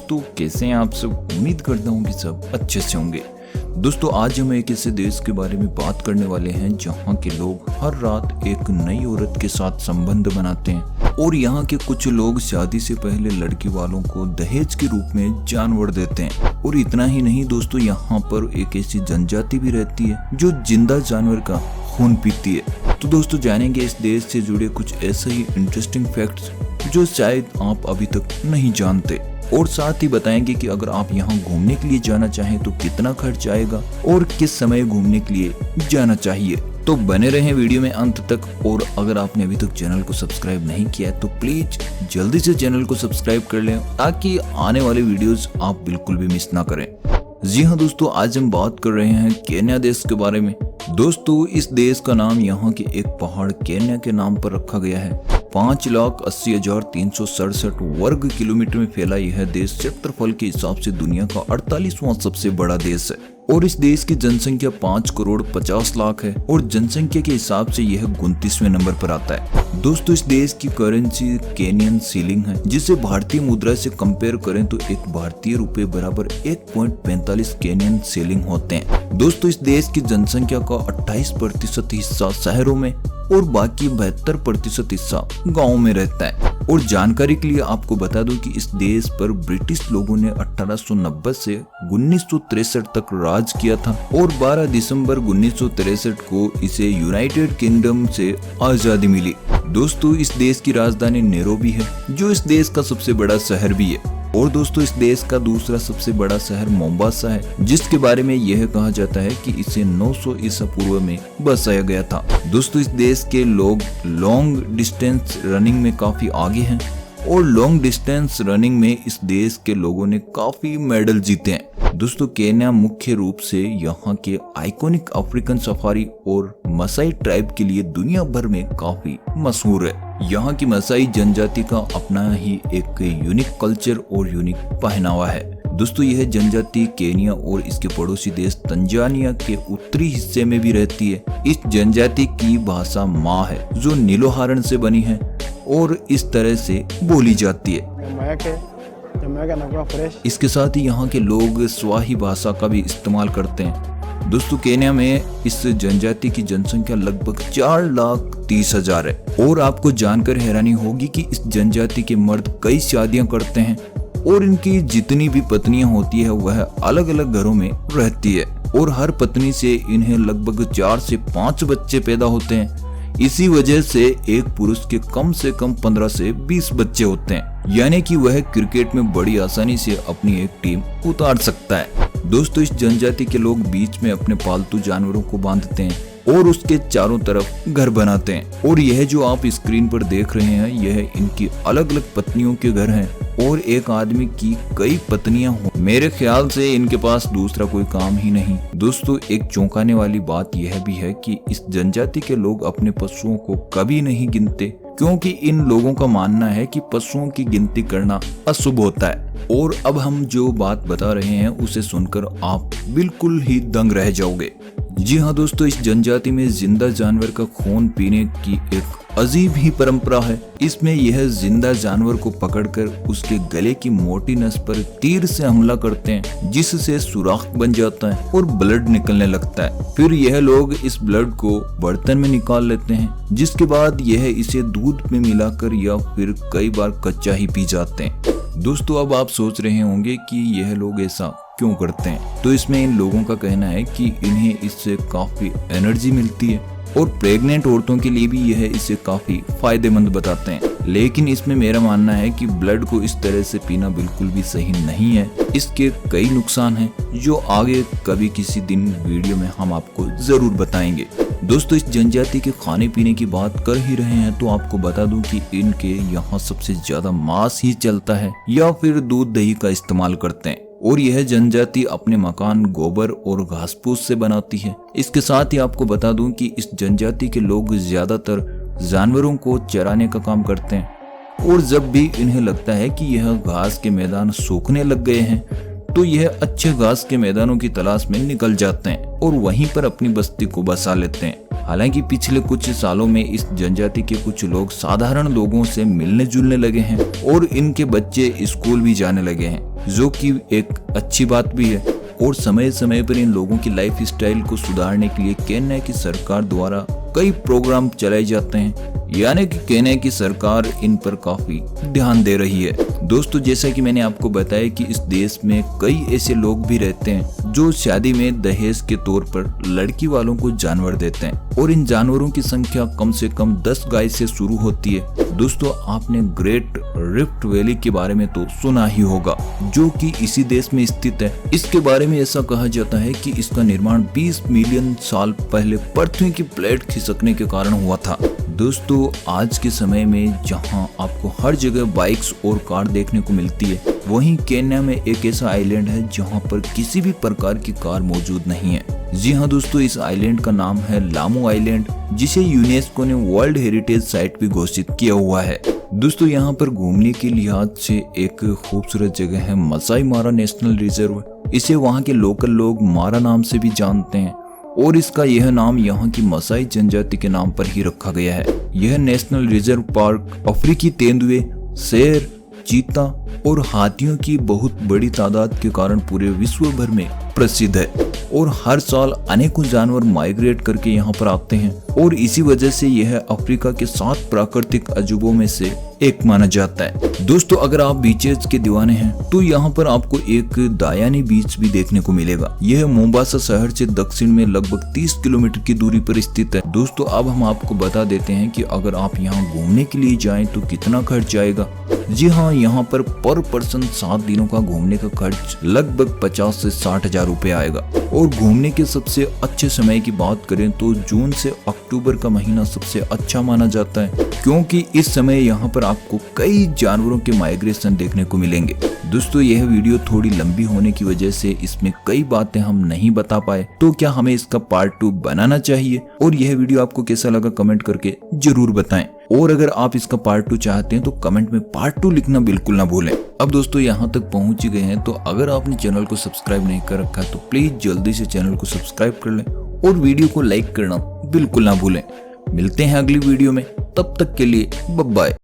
दोस्तों कैसे हैं आप सब। उम्मीद करता हूँ कि सब अच्छे से होंगे। दोस्तों आज हम एक ऐसे देश के बारे में बात करने वाले हैं जहाँ के लोग हर रात एक नई औरत के साथ संबंध बनाते हैं और यहाँ के कुछ लोग शादी से पहले लड़की वालों को दहेज के रूप में जानवर देते हैं। और इतना ही नहीं दोस्तों, यहाँ पर एक ऐसी जनजाति भी रहती है जो जिंदा जानवर का खून पीती है। तो दोस्तों जानेंगे इस देश से जुड़े कुछ ऐसे ही इंटरेस्टिंग फैक्ट्स जो शायद आप अभी तक नहीं जानते, और साथ ही बताएंगे कि अगर आप यहाँ घूमने के लिए जाना चाहें तो कितना खर्च आएगा और किस समय घूमने के लिए जाना चाहिए। तो बने रहें वीडियो में अंत तक। और अगर आपने अभी तक चैनल को सब्सक्राइब नहीं किया है तो प्लीज जल्दी से चैनल को सब्सक्राइब कर लें ताकि आने वाले वीडियोस आप बिल्कुल भी मिस ना करें। जी हाँ दोस्तों, आज हम बात कर रहे हैं केन्या देश के बारे में। दोस्तों इस देश का नाम यहाँ के एक पहाड़ केन्या के नाम पर रखा गया है। 5,80,367 वर्ग किलोमीटर में फैला यह देश क्षेत्रफल के हिसाब से दुनिया का 48वां सबसे बड़ा देश है और इस देश की जनसंख्या 5,50,00,000 है और जनसंख्या के हिसाब से यह 29वें नंबर पर आता है। दोस्तों इस देश की करेंसी केनियन शिलिंग है, जिसे भारतीय मुद्रा से कंपेयर करें तो एक भारतीय रुपए बराबर 1.45 केनियन शिलिंग होते हैं। दोस्तों इस देश की जनसंख्या का 28% हिस्सा शहरों में और बाकी 72% हिस्सा गाँव में रहता है। और जानकारी के लिए आपको बता दूं कि इस देश पर ब्रिटिश लोगों ने 1890 से 1963 तक राज किया था और 12 दिसंबर 1963 को इसे यूनाइटेड किंगडम से आजादी मिली। दोस्तों इस देश की राजधानी नैरोबी है जो इस देश का सबसे बड़ा शहर भी है। और दोस्तों इस देश का दूसरा सबसे बड़ा शहर मोम्बासा है, जिसके बारे में यह कहा जाता है कि इसे 900 ईसा पूर्व में बसाया गया था। दोस्तों इस देश के लोग लॉन्ग डिस्टेंस रनिंग में काफी आगे हैं और लॉन्ग डिस्टेंस रनिंग में इस देश के लोगों ने काफी मेडल जीते हैं। दोस्तों केन्या मुख्य रूप से यहाँ के आइकॉनिक अफ्रीकन सफारी और मसाई ट्राइब के लिए दुनिया भर में काफी मशहूर है। यहाँ की मसाई जनजाति का अपना ही एक यूनिक कल्चर और यूनिक पहनावा है। दोस्तों यह जनजाति केन्या और इसके पड़ोसी देश तंजानिया के उत्तरी हिस्से में भी रहती है। इस जनजाति की भाषा मा है जो नीलोहारण से बनी है और इस तरह से बोली जाती है। इसके साथ ही यहाँ के लोग स्वाही भाषा का भी इस्तेमाल करते हैं। दोस्तों केन्या में इस जनजाति की जनसंख्या लगभग 4,30,000 है और आपको जानकर हैरानी होगी कि इस जनजाति के मर्द कई शादियां करते हैं और इनकी जितनी भी पत्नियां होती है वह अलग अलग घरों में रहती है और हर पत्नी से इन्हें लगभग 4 से 5 बच्चे पैदा होते हैं। इसी वजह से एक पुरुष के कम से कम 15 से 20 बच्चे होते हैं, यानी कि वह क्रिकेट में बड़ी आसानी से अपनी एक टीम उतार सकता है। दोस्तों इस जनजाति के लोग बीच में अपने पालतू जानवरों को बांधते हैं और उसके चारों तरफ घर बनाते हैं। और यह जो आप स्क्रीन पर देख रहे हैं यह इनकी अलग अलग पत्नियों के घर हैं और एक आदमी की कई पत्नियां हो। मेरे ख्याल से इनके पास दूसरा कोई काम ही नहीं। दोस्तों एक चौंकाने वाली बात यह भी है कि इस जनजाति के लोग अपने पशुओं को कभी नहीं गिनते, क्योंकि इन लोगों का मानना है कि पशुओं की गिनती करना अशुभ होता है। और अब हम जो बात बता रहे हैं उसे सुनकर आप बिल्कुल ही दंग रह जाओगे। जी हाँ दोस्तों, इस जनजाति में जिंदा जानवर का खून पीने की एक अजीब ही परंपरा है। इसमें यह जिंदा जानवर को पकड़कर उसके गले की मोटी नस पर तीर से हमला करते हैं, जिससे सुराख बन जाता है और ब्लड निकलने लगता है। फिर यह लोग इस ब्लड को बर्तन में निकाल लेते हैं, जिसके बाद यह इसे दूध में मिलाकर या फिर कई बार कच्चा ही पी जाते हैं। दोस्तों अब आप सोच रहे होंगे कि यह लोग ऐसा क्यों करते हैं, तो इसमें इन लोगों का कहना है कि इन्हें इससे काफी एनर्जी मिलती है और प्रेग्नेंट औरतों के लिए भी यह इसे काफी फायदेमंद बताते हैं। लेकिन इसमें मेरा मानना है कि ब्लड को इस तरह से पीना बिल्कुल भी सही नहीं है। इसके कई नुकसान हैं जो आगे कभी किसी दिन वीडियो में हम आपको जरूर बताएंगे। दोस्तों इस जनजाति के खाने पीने की बात कर ही रहे हैं तो आपको बता दूं कि इनके यहाँ सबसे ज्यादा मांस ही चलता है या फिर दूध दही का इस्तेमाल करते हैं। और यह जनजाति अपने मकान गोबर और घास फूस से बनाती है। इसके साथ ही आपको बता दूं कि इस जनजाति के लोग ज्यादातर जानवरों को चराने का काम करते हैं और जब भी इन्हें लगता है कि यह घास के मैदान सूखने लग गए हैं तो यह अच्छे घास के मैदानों की तलाश में निकल जाते हैं और वहीं पर अपनी बस्ती को बसा लेते हैं। हालांकि पिछले कुछ सालों में इस जनजाति के कुछ लोग साधारण लोगों से मिलने जुलने लगे हैं और इनके बच्चे स्कूल भी जाने लगे हैं, जो कि एक अच्छी बात भी है। और समय समय पर इन लोगों की लाइफ स्टाइल को सुधारने के लिए केन्या की सरकार द्वारा कई प्रोग्राम चलाए जाते हैं, यानी कि केन्या की सरकार इन पर काफी ध्यान दे रही है। दोस्तों, जैसा कि मैंने आपको बताया कि इस देश में कई ऐसे लोग भी रहते हैं जो शादी में दहेज के तौर पर लड़की वालों को जानवर देते हैं, और इन जानवरों की संख्या कम से कम 10 गाय से शुरू होती है। दोस्तों, आपने ग्रेट रिफ्ट वैली के बारे में तो सुना ही होगा, जो कि इसी देश में स्थित है। इसके बारे में ऐसा कहा जाता है कि इसका निर्माण 20 मिलियन साल पहले पृथ्वी की प्लेट खिसकने के कारण हुआ था। दोस्तों, आज के समय में जहां आपको हर जगह बाइक्स और कार देखने को मिलती है, वहीं केन्या में एक ऐसा आइलैंड है जहां पर किसी भी प्रकार की कार मौजूद नहीं है। जी हाँ दोस्तों, इस आइलैंड का नाम है लामू आइलैंड, जिसे यूनेस्को ने वर्ल्ड हेरिटेज साइट भी घोषित किया हुआ है। दोस्तों, यहाँ पर घूमने के लिहाज से एक खूबसूरत जगह है मसाई मारा नेशनल रिजर्व। इसे वहाँ के लोकल लोग मारा नाम से भी जानते हैं, और इसका यह नाम यहाँ की मसाई जनजाति के नाम पर ही रखा गया है। यह नेशनल रिजर्व पार्क अफ्रीकी तेंदुए, शेर, चीता और हाथियों की बहुत बड़ी तादाद के कारण पूरे विश्व भर में प्रसिद्ध है, और हर साल अनेकों जानवर माइग्रेट करके यहाँ पर आते हैं, और इसी वजह से यह अफ्रीका के 7 प्राकृतिक अजूबों में से एक माना जाता है। दोस्तों, अगर आप बीचेस के दीवाने हैं तो यहाँ पर आपको एक दायानी बीच भी देखने को मिलेगा। यह मोम्बासा शहर से दक्षिण में लगभग 30 किलोमीटर की दूरी पर स्थित है। दोस्तों, अब हम आपको बता देते हैं कि अगर आप यहाँ घूमने के लिए जाएं तो कितना खर्च आएगा। जी हाँ, यहाँ पर पर पर्सन 7 दिनों का घूमने का खर्च लगभग 50 से 60 हजार रुपए आएगा। और घूमने के सबसे अच्छे समय की बात करें तो जून से अक्टूबर का महीना सबसे अच्छा माना जाता है, क्योंकि इस समय यहाँ पर आपको कई जानवरों के माइग्रेशन देखने को मिलेंगे। दोस्तों, यह वीडियो थोड़ी लंबी होने की वजह से इसमें कई बातें हम नहीं बता पाए, तो क्या हमें इसका पार्ट 2 बनाना चाहिए? और यह वीडियो आपको कैसा लगा कमेंट करके जरूर बताएं। और अगर आप इसका पार्ट 2 चाहते हैं तो कमेंट में पार्ट 2 लिखना बिल्कुल ना भूलें। अब दोस्तों, यहाँ तक पहुँच गए हैं तो अगर आपने चैनल को सब्सक्राइब नहीं कर रखा है तो प्लीज जल्दी से चैनल को सब्सक्राइब कर लें और वीडियो को लाइक करना बिल्कुल ना भूलें। मिलते हैं अगली वीडियो में, तब तक के लिए बाय बाय।